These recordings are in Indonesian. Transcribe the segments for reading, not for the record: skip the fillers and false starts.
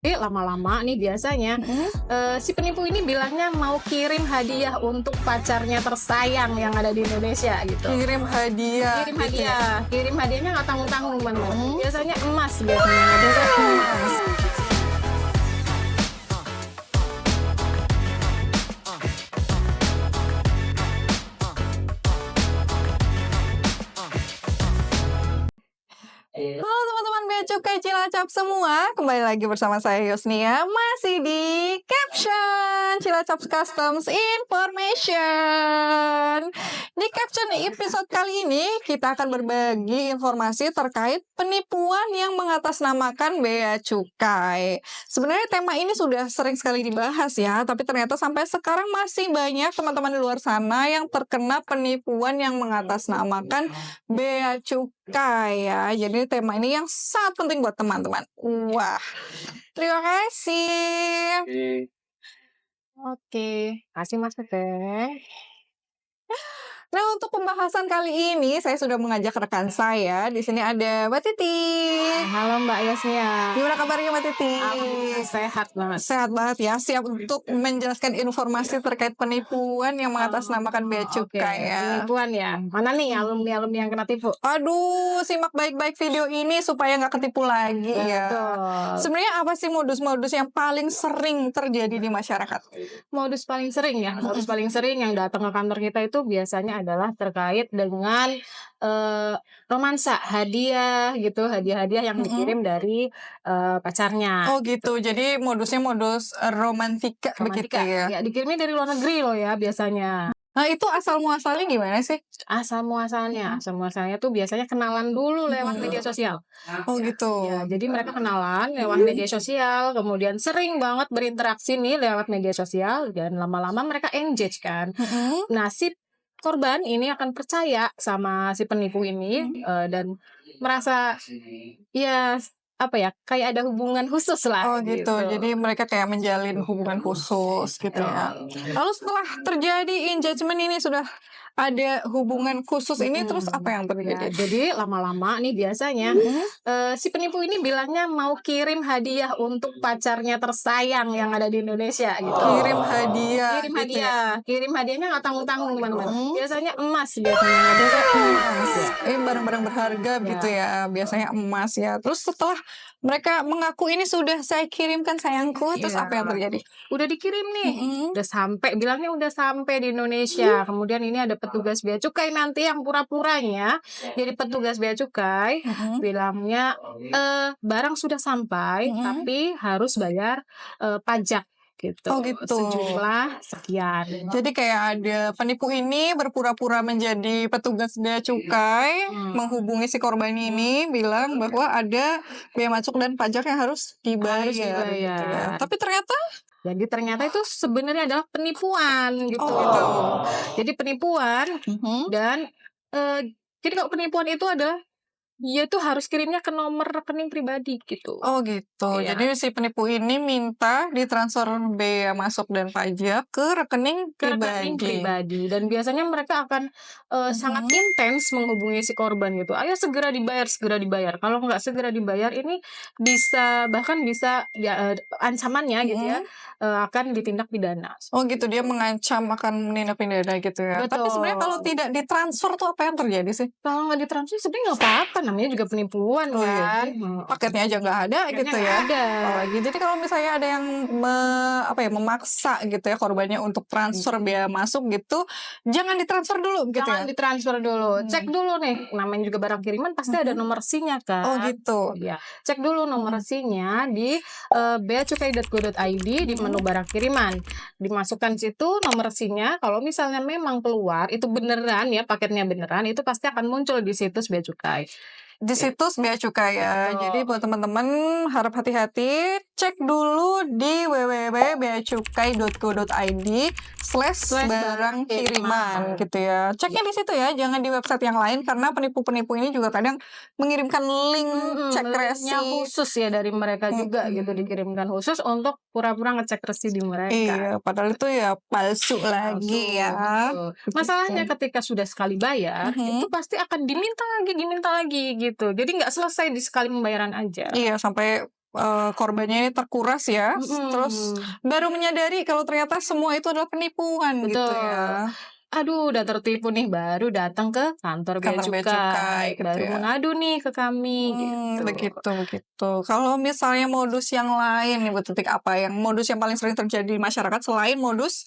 Jadi lama-lama nih biasanya, si penipu ini bilangnya mau kirim hadiah untuk pacarnya tersayang yang ada di Indonesia gitu. Kirim hadiah Kirim gitu ya? hadiah, kirim hadiahnya nggak tanggung-tanggung teman-teman. Mhm. Biasanya emas biasanya. Biasanya emas. Halo teman-teman Bea Cukai Cilacap semua, kembali lagi bersama saya Yusnia, masih di Caption Cilacap Customs Information. Di Caption episode kali ini kita akan berbagi informasi terkait penipuan yang mengatasnamakan Bea Cukai. Sebenarnya tema ini sudah sering sekali dibahas ya, tapi ternyata sampai sekarang masih banyak teman-teman di luar sana yang terkena penipuan yang mengatasnamakan Bea Cukai ya. Jadi tema ini yang sangat penting buat teman-teman. Wah, terima kasih. Oke, kasih Mas Teteh. Nah, untuk pembahasan kali ini saya sudah mengajak rekan saya. Di sini ada Mbak Titi. Halo Mbak Yasnia. Gimana kabarnya Mbak Titi? Alhamdulillah sehat banget. Sehat banget ya, siap untuk menjelaskan informasi terkait penipuan yang mengatasnamakan Bea Oke, Cukai ya. penipuan ya. Mana nih alumni-alumni yang kena tipu? Aduh, simak baik-baik video ini supaya nggak ketipu lagi ya. Betul. Sebenarnya apa sih modus-modus yang paling sering terjadi di masyarakat? Modus paling sering ya, modus paling sering yang datang ke kantor kita itu biasanya adalah terkait dengan romansa, hadiah gitu, hadiah-hadiah yang dikirim dari pacarnya. Oh gitu, jadi modusnya modus romantika begitu Romantika, ya. ya dikirimnya dari luar negeri loh ya biasanya. Nah itu asal muasalnya gimana sih? Asal muasalnya tuh biasanya kenalan dulu lewat media sosial. Oh gitu. Ya, jadi mereka kenalan lewat media sosial, kemudian sering banget berinteraksi nih lewat media sosial dan lama-lama mereka engage kan. Nah, si korban ini akan percaya sama si penipu ini dan merasa ya apa ya kayak ada hubungan khusus lah Oh gitu, gitu. jadi mereka kayak menjalin hubungan khusus gitu ya. Lalu setelah terjadi engagement ini sudah ada hubungan khusus ini, terus apa yang Ya, terjadi? jadi lama-lama nih biasanya si penipu ini bilangnya mau kirim hadiah untuk pacarnya tersayang yang ada di Indonesia gitu. Kirim hadiah Kirim gitu ya. hadiah, kirim hadiahnya nggak tanggung-tanggung teman-teman. Biasanya emas biasanya. Emas. Ini barang-barang berharga gitu ya, biasanya emas ya. Terus setelah mereka mengaku ini sudah saya kirimkan sayangku, terus Iya. apa yang terjadi? Udah dikirim nih, udah sampai, bilangnya udah sampai di Indonesia. Kemudian ini ada petugas bea cukai nanti yang pura-puranya jadi petugas bea cukai, bilangnya barang sudah sampai, tapi harus bayar pajak gitu. Oh gitu. Sejumlah sekian. Jadi kayak ada penipu ini berpura-pura menjadi petugas bea cukai, menghubungi si korban ini, bilang bahwa ada bea masuk dan pajak yang harus dibayar, Harus gitu ya. dibayar. Tapi ternyata Jadi ternyata itu sebenarnya adalah penipuan gitu. Oh, gitu. Jadi penipuan dan jadi kalau penipuan itu adalah dia tuh harus kirimnya ke nomor rekening pribadi gitu. Oh gitu. Iya. Jadi si penipu ini minta ditransfer bea masuk dan pajak ke rekening Ke rekening pribadi dan biasanya mereka akan sangat intens menghubungi si korban gitu. Ayo segera dibayar, segera dibayar. Kalau nggak segera dibayar ini bisa bahkan bisa ya ancamannya gitu ya akan ditindak pidana. Oh gitu, dia mengancam akan menindak pidana gitu ya. Tapi sebenarnya kalau Betul. tidak ditransfer tuh apa yang terjadi sih? Kalau nggak ditransfer sebenarnya nggak apa-apa, namanya juga penipuan Oh iya, kan. paketnya aja nggak ada Paketnya gitu nggak ya. ada. Apalagi jadi kalau misalnya ada yang memaksa gitu ya korbannya untuk transfer bea masuk gitu, jangan ditransfer dulu gitu Jangan ya. ditransfer dulu, cek dulu nih, namanya juga barang kiriman pasti ada nomor SIM-nya kan. Oh gitu. Iya, cek dulu nomor SIM-nya di beacukai.go.id di menu barang kiriman. Dimasukkan situ nomor SIM-nya, kalau misalnya memang keluar itu beneran ya paketnya beneran, itu pasti akan muncul di situs Bea Cukai. Di situs bea cukai ya. Jadi buat teman-teman harap hati-hati, cek dulu di www.beacukai.go.id/barang kiriman gitu ya. Ceknya di situ ya, jangan di website yang lain karena penipu-penipu ini juga kadang mengirimkan link cek Linknya resi. khusus ya dari mereka juga gitu, dikirimkan khusus untuk pura-pura ngecek resi di mereka. Iya, padahal itu ya palsu lagi ya. Betul. Masalahnya ketika sudah sekali bayar, itu pasti akan diminta lagi gitu. Jadi nggak selesai di sekali pembayaran aja. Iya, sampai korbannya ini terkuras ya, terus baru menyadari kalau ternyata semua itu adalah penipuan gitu Betul. ya. Aduh, udah tertipu nih, baru datang ke kantor bea Kantor bea cukai cukai, gitu baru ya. mengadu nih ke kami gitu. Begitu. Kalau misalnya modus yang lain nih Bu Titik, apa yang modus yang paling sering terjadi di masyarakat selain modus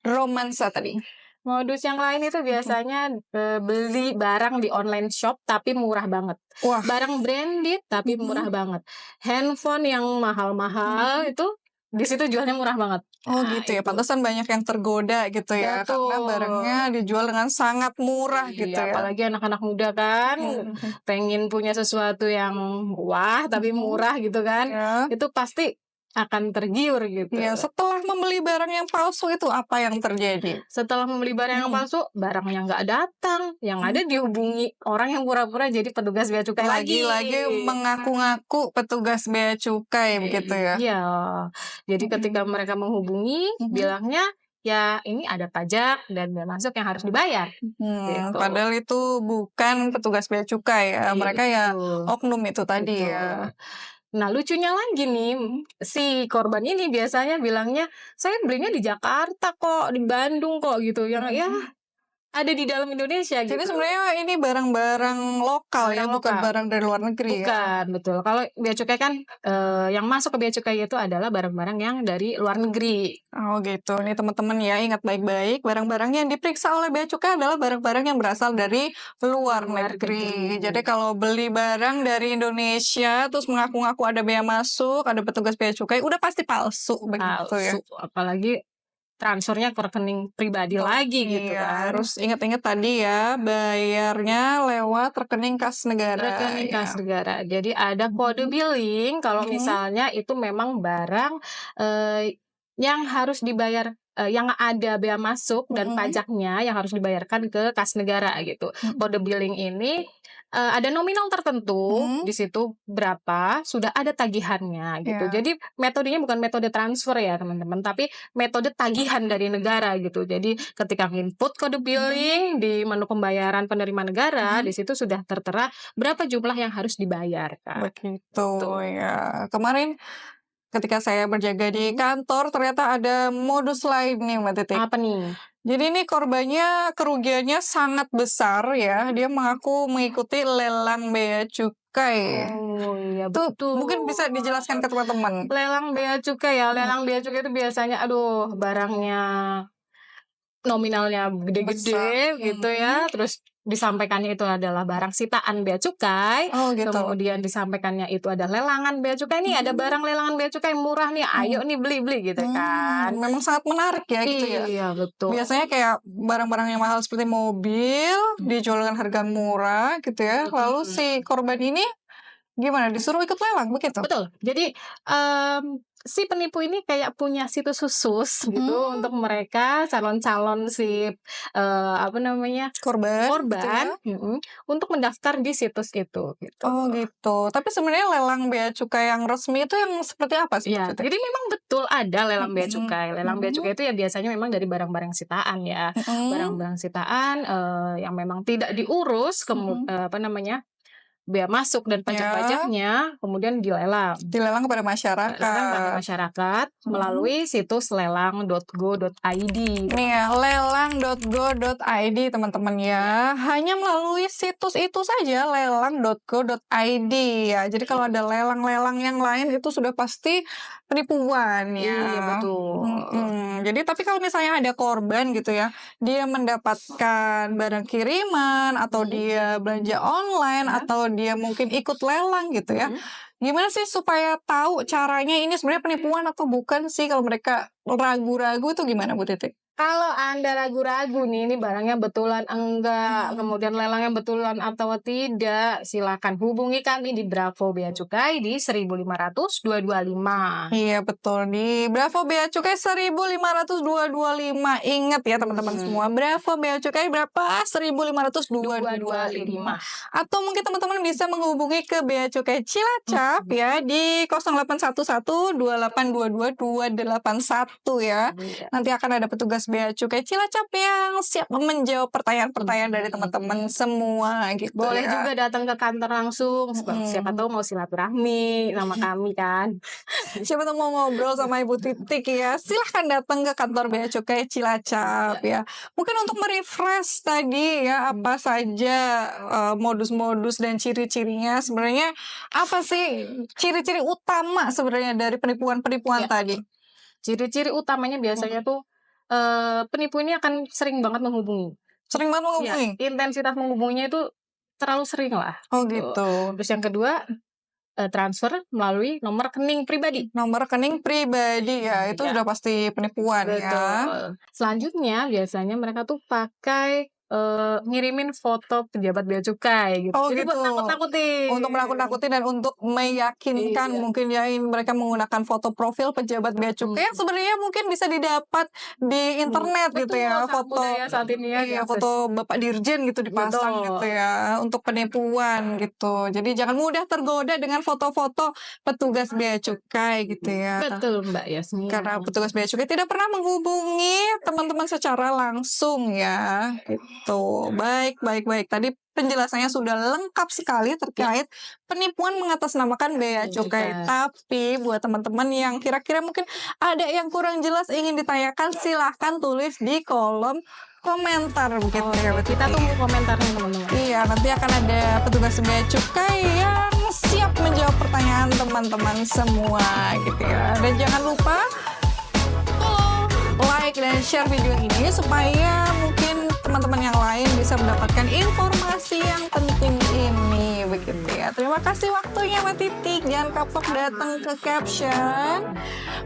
romansa tadi? Modus yang lain itu biasanya beli barang di online shop tapi murah banget. Wah, Barang branded tapi murah banget. Handphone yang mahal-mahal itu di situ jualnya murah banget. oh Nah, gitu ya, itu. pantesan banyak yang tergoda gitu ya, karena barangnya Betul. dijual dengan sangat murah gitu Iya, ya. apalagi anak-anak muda kan pengen punya sesuatu yang wah tapi murah gitu kan. Ya. Itu pasti akan tergiur gitu. Iya, setelah membeli barang yang palsu itu apa yang terjadi? Setelah membeli barang yang palsu, barangnya nggak datang. Yang ada dihubungi orang yang pura-pura jadi petugas bea cukai lagi. Lagi-lagi mengaku-ngaku petugas bea cukai begitu ya. Iya. Jadi ketika mereka menghubungi, bilangnya ya ini ada pajak dan bea masuk yang harus dibayar. Gitu. Padahal itu bukan petugas bea cukai ya, mereka ya Betul. oknum itu tadi Betul. ya. Nah, lucunya lagi nih, si korban ini biasanya bilangnya, "Saya belinya di Jakarta kok, di Bandung kok," gitu. Yang ya ada di dalam Indonesia Jadi gitu. sebenarnya ini barang-barang lokal ya, Barang bukan lokal. barang dari luar negeri ya. Bukan, betul. Kalau bea cukai kan yang masuk ke bea cukai itu adalah barang-barang yang dari luar negeri. Oh gitu. Nih teman-teman ya, ingat baik-baik, barang-barang yang diperiksa oleh bea cukai adalah barang-barang yang berasal dari luar negeri. Jadi kalau beli barang dari Indonesia terus mengaku-ngaku ada bea masuk, ada petugas bea cukai, udah pasti palsu begitu ya. Palsu, apalagi transfernya ke rekening pribadi lagi gitu Iya, kan. harus ingat-ingat tadi ya, bayarnya lewat rekening kas negara. Rekening ya. kas negara. Jadi ada kode billing kalau misalnya itu memang barang yang harus dibayar yang ada bea masuk dan pajaknya yang harus dibayarkan ke kas negara gitu. Kode billing ini ada nominal tertentu di situ berapa, sudah ada tagihannya gitu. Iya. Jadi metodenya bukan metode transfer ya teman-teman, tapi metode tagihan dari negara gitu. Jadi ketika input kode billing di menu pembayaran penerima negara, di situ sudah tertera berapa jumlah yang harus dibayarkan. Begitu ya. Kemarin ketika saya berjaga di kantor ternyata ada modus lain nih Mbak Titik. Apa nih? Jadi ini korbannya kerugiannya sangat besar ya. Dia mengaku mengikuti lelang bea cukai. Oh iya Tuh betul. mungkin bisa dijelaskan ke teman-teman. Lelang bea cukai ya, lelang bea cukai itu biasanya aduh barangnya nominalnya gede-gede gitu ya, terus disampaikannya itu adalah barang sitaan bea cukai, Oh gitu. kemudian disampaikannya itu ada lelangan bea cukai, nih ada barang lelangan bea cukai murah nih, ayo nih beli-beli gitu kan. Memang sangat menarik ya gitu ya. Iya betul. Biasanya kayak barang-barang yang mahal seperti mobil dijual dengan harga murah gitu ya. Lalu si korban ini gimana? Disuruh ikut lelang begitu? Betul. Jadi si penipu ini kayak punya situs khusus gitu untuk mereka calon-calon si apa namanya Korban gitu ya. untuk mendaftar di situs itu gitu. Oh gitu. Tapi sebenarnya lelang bea cukai yang resmi itu yang seperti apa sih? Iya, jadi memang betul ada lelang bea cukai. Lelang bea cukai itu ya biasanya memang dari barang-barang sitaan ya. Barang-barang sitaan yang memang tidak diurus apa namanya? Bea masuk dan pajak-pajaknya kemudian dilelang. Dilelang kepada Lelang pada masyarakat. masyarakat melalui situs lelang.go.id. Nih ya, lelang.go.id teman-teman ya. Hanya melalui situs itu saja lelang.go.id ya. Jadi kalau ada lelang-lelang yang lain itu sudah pasti penipuan ya. Iya betul. Jadi tapi kalau misalnya ada korban gitu ya, dia mendapatkan barang kiriman atau dia belanja online atau dia mungkin ikut lelang gitu ya. Gimana sih supaya tahu caranya ini sebenarnya penipuan atau bukan sih? Kalau mereka ragu-ragu itu gimana Bu Titik? Kalau Anda ragu-ragu nih, ini barangnya betulan enggak, kemudian lelangnya betulan atau tidak, silakan hubungi kami di Bravo Bea Cukai di 1.500 225. Iya betul, di Bravo Bea Cukai 1.500 225. Ingat ya teman-teman semua, Bravo Bea Cukai berapa? 1.500 225. Atau mungkin teman-teman bisa menghubungi ke Bea Cukai Cilacap ya di 0811 2822 281 ya. Nanti akan ada petugas petugas bea cukai Cilacap yang siap menjawab pertanyaan-pertanyaan dari teman-teman semua gitu Boleh ya. juga datang ke kantor langsung, siapa tahu mau silaturahmi sama kami kan. Siapa tahu mau ngobrol sama Ibu Titik ya, silahkan datang ke kantor bea cukai Cilacap ya. Mungkin untuk merefresh tadi ya, apa saja modus-modus dan ciri-cirinya, sebenarnya apa sih ciri-ciri utama sebenarnya dari penipuan-penipuan Ya. tadi? Ciri-ciri utamanya biasanya tuh penipu ini akan sering banget menghubungi. Sering banget Ya, menghubungi? intensitas menghubunginya itu terlalu sering lah. Oh Tuh. gitu. Terus yang kedua, transfer melalui nomor rekening pribadi. Nomor rekening pribadi ya, itu Ya. sudah pasti penipuan ya. Betul. Selanjutnya biasanya mereka tuh pakai ngirimin foto pejabat bea cukai gitu. Oh Jadi buat gitu. nakut-nakutin. Untuk menakut-nakutin dan untuk meyakinkan Iya. mungkin ya mereka menggunakan foto profil pejabat bea cukai yang sebenarnya mungkin bisa didapat di internet gitu ya, Betul, sangat foto budaya saat ini ya iya, diakses. foto Bapak Dirjen gitu dipasang Betul. gitu ya untuk penipuan gitu. Jadi jangan mudah tergoda dengan foto-foto petugas bea cukai gitu ya. Betul Mbak Yasmin. Karena petugas bea cukai tidak pernah menghubungi teman-teman secara langsung ya, gitu. Baik. Tadi penjelasannya sudah lengkap sekali terkait penipuan mengatasnamakan bea cukai. Tapi buat teman-teman yang kira-kira mungkin ada yang kurang jelas ingin ditanyakan, silahkan tulis di kolom komentar begitu ya. Kita tunggu komentarnya teman-teman. Iya, nanti akan ada petugas bea cukai yang siap menjawab pertanyaan teman-teman semua gitu ya. Dan jangan lupa follow, like, dan share video ini supaya mungkin teman-teman yang lain bisa mendapatkan informasi yang penting ini begitu ya. Terima kasih waktunya Mbak Titik. Jangan kapok datang ke caption.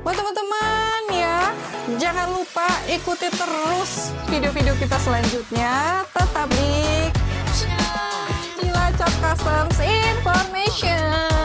Buat teman-teman ya, jangan lupa ikuti terus video-video kita selanjutnya. Tetap di Cilacap Customs Information.